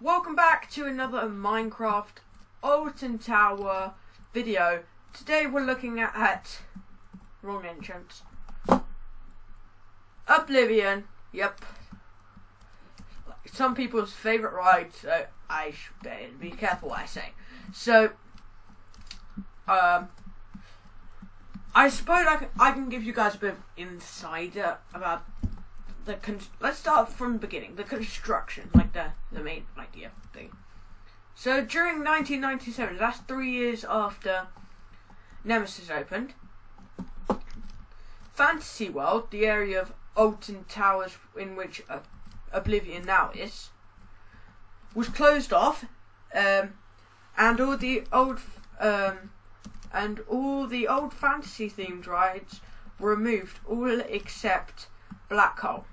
Welcome back to another Minecraft Alton Tower video. Today we're looking at wrong entrance. Oblivion. Yep. Some people's favourite ride, so I should better be careful what I say. So, I suppose I can give you guys a bit of insider about let's start from the beginning. The construction, like the main idea thing. So during 1997, that's 3 years after Nemesis opened, Fantasy World, the area of Alton Towers in which Oblivion now is, was closed off, and all the old fantasy themed rides were removed, all except Black Hole.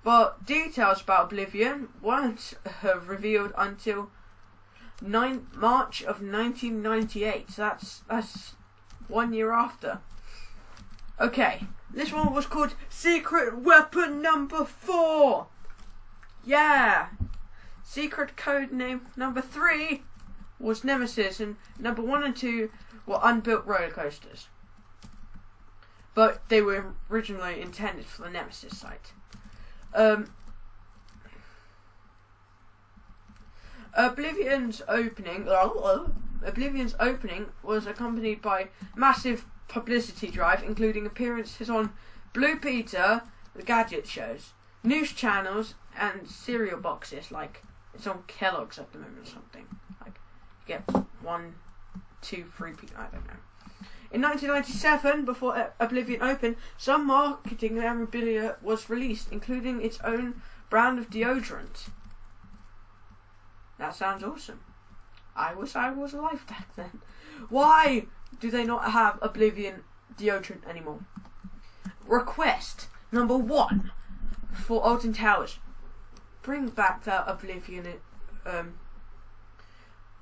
But details about Oblivion weren't revealed until March of 1998. So that's 1 year after. Okay, this one was called Secret Weapon Number 4. Yeah, secret code name number 3 was Nemesis, and number 1 and 2 were unbuilt roller coasters. But they were originally intended for the Nemesis site. Oblivion's opening was accompanied by massive publicity drive, including appearances on Blue Peter, the gadget shows, news channels, and cereal boxes. Like it's on Kellogg's at the moment or something. Like you get 1, 2, 3 people. I don't know. In 1997, before Oblivion opened, some marketing memorabilia was released, including its own brand of deodorant. That sounds awesome. I wish I was alive back then. Why do they not have Oblivion deodorant anymore? Request number 1 for Alton Towers: bring back that Oblivion.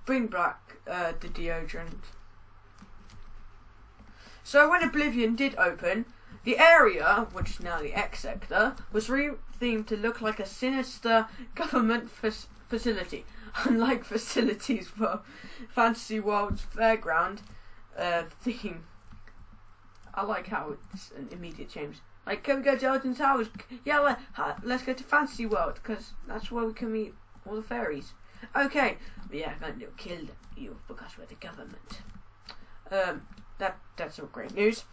Bring back the deodorant. So when Oblivion did open, the area, which is now the X sector, was rethemed to look like a sinister government facility. Unlike facilities for Fantasy World's fairground theme. I like how it's an immediate change. Like, can we go to Alton Towers? Yeah, let's go to Fantasy World, because that's where we can meet all the fairies. Okay, but yeah, I'm going to kill you because we're the government. That's all great news.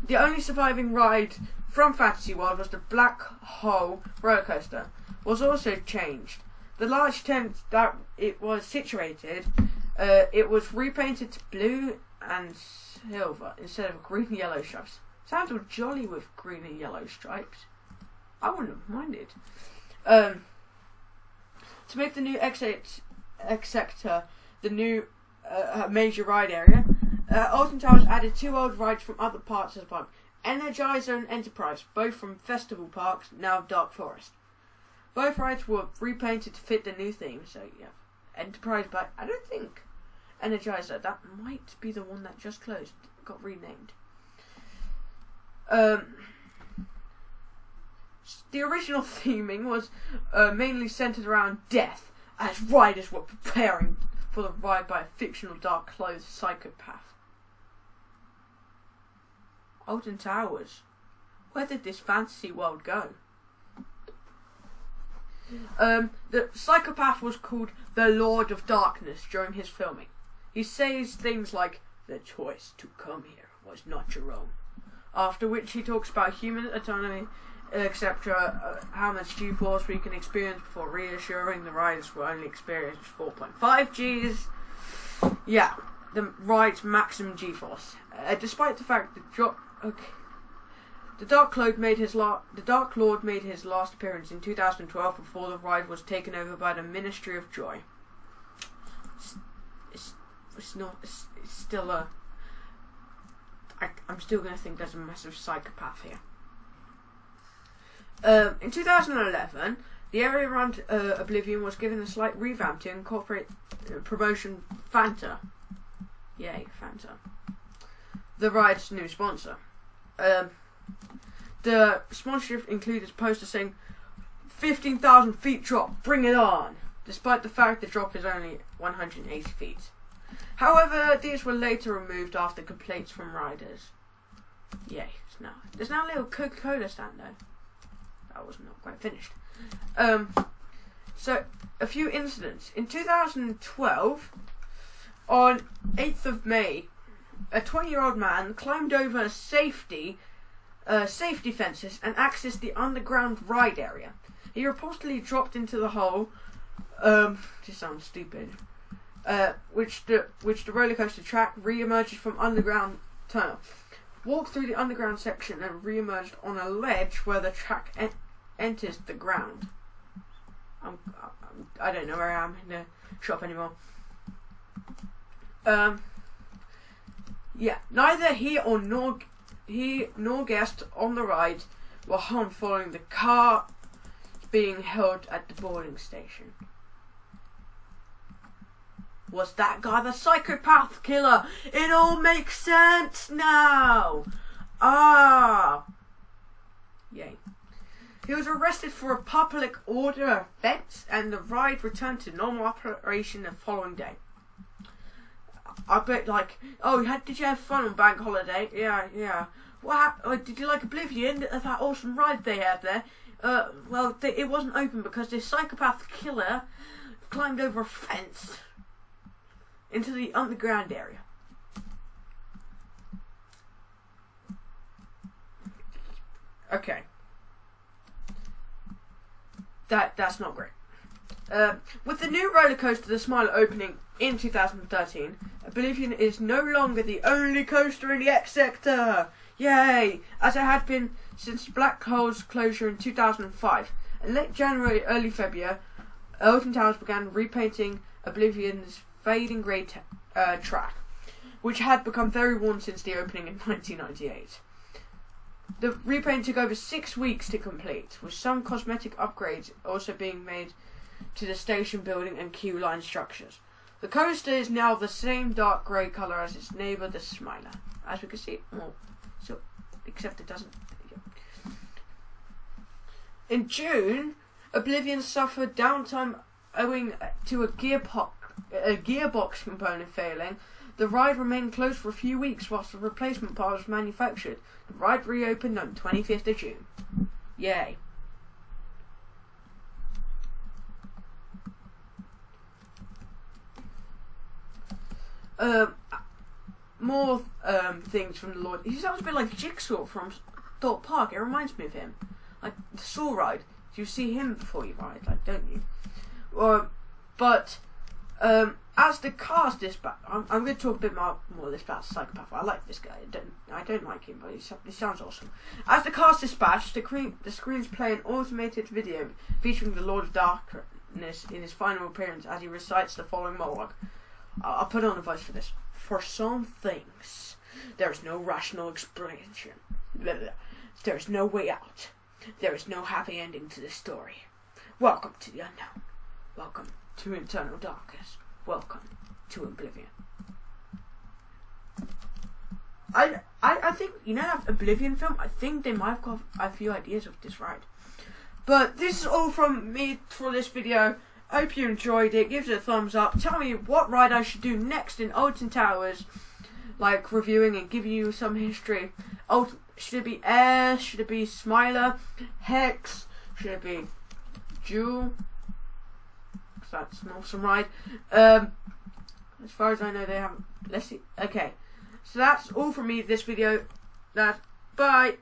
The only surviving ride from Fantasy World was the Black Hole roller coaster. Was also changed. The large tent that it was situated, it was repainted to blue and silver instead of green and yellow stripes. Sounds all jolly with green and yellow stripes. I wouldn't have minded. To make the new X sector the new major ride area, Alton Towers added 2 old rides from other parts of the park: Energizer and Enterprise, both from Festival Parks, now Dark Forest. Both rides were repainted to fit the new theme, so yeah, Enterprise, but I don't think Energizer, that might be the one that just closed, got renamed. The original theming was mainly centered around death, as riders were preparing for the ride by a fictional dark-clothed psychopath. Alton Towers. Where did this fantasy world go? The psychopath was called the Lord of Darkness during his filming. He says things like, "The choice to come here was not your own." After which he talks about human autonomy, etc., how much G-force we can experience before reassuring the riders will only experience 4.5 Gs. Yeah, the ride's maximum G-force. Despite the fact that the Dark Lord made his last appearance in 2012 before the ride was taken over by the Ministry of Joy. It's still a. I'm still going to think there's a massive psychopath here. In 2011, the area around Oblivion was given a slight revamp to incorporate promotion Fanta. Yay, Fanta. The ride's new sponsor. The sponsorship included a poster saying 15,000 feet drop, bring it on! Despite the fact the drop is only 180 feet. However, these were later removed after complaints from riders. Yay, there's now a little Coca-Cola stand though. That was not quite finished. So, a few incidents. In 2012, on 8th of May, a 20-year-old man climbed over safety fences and accessed the underground ride area. He reportedly dropped into the hole, this sounds stupid, which the roller coaster track re-emerged from underground tunnel. Walked through the underground section and re-emerged on a ledge where the track enters the ground. I don't know where I am in the shop anymore. Yeah, neither he nor guests on the ride were harmed following the car being held at the boarding station. Was that guy the psychopath killer? It all makes sense now! Ah! Yay. He was arrested for a public order offence and the ride returned to normal operation the following day. I bet, like, oh, did you have fun on bank holiday? Yeah. What happened? Did you like Oblivion? That awesome ride they had there? Well, it wasn't open because this psychopath killer climbed over a fence into the underground area. Okay. That's not great. With the new roller coaster, the Smiler, opening in 2013, Oblivion is no longer the only coaster in the X sector. Yay! As it had been since Black Hole's closure in 2005. In late January, early February, Alton Towers began repainting Oblivion's fading grey track, which had become very worn since the opening in 1998. The repaint took over 6 weeks to complete, with some cosmetic upgrades also being made to the station building and queue line structures. The coaster is now the same dark grey colour as its neighbour, the Smiler. As we can see, except it doesn't. In June, Oblivion suffered downtime owing to a gearbox component failing. The ride remained closed for a few weeks whilst the replacement part was manufactured. The ride reopened on 25th of June. Yay. More things from the Lord. He sounds a bit like Jigsaw from Thorpe Park. It reminds me of him. Like the Saw ride. You see him before you ride, like, don't you? But as the cast dispatch, I'm going to talk a bit more of this about Psychopath. I like this guy. I don't like him, but he sounds awesome. As the cast dispatched, the screens play an automated video featuring the Lord of Darkness in his final appearance as he recites the following monologue. I'll put on a voice for this. For some things, there is no rational explanation. There is no way out. There is no happy ending to this story. Welcome to the unknown. Welcome to eternal darkness. Welcome to Oblivion. I think, you know that Oblivion film? I think they might have got a few ideas of this ride. But this is all from me for this video. I hope you enjoyed it. Give it a thumbs up. Tell me what ride I should do next in Alton Towers. Like reviewing and giving you some history. Should it be Air? Should it be Smiler? Hex? Should it be Jewel? That's an awesome ride. As far as I know, they haven't. Let's see. Okay, so that's all from me this video. Bye.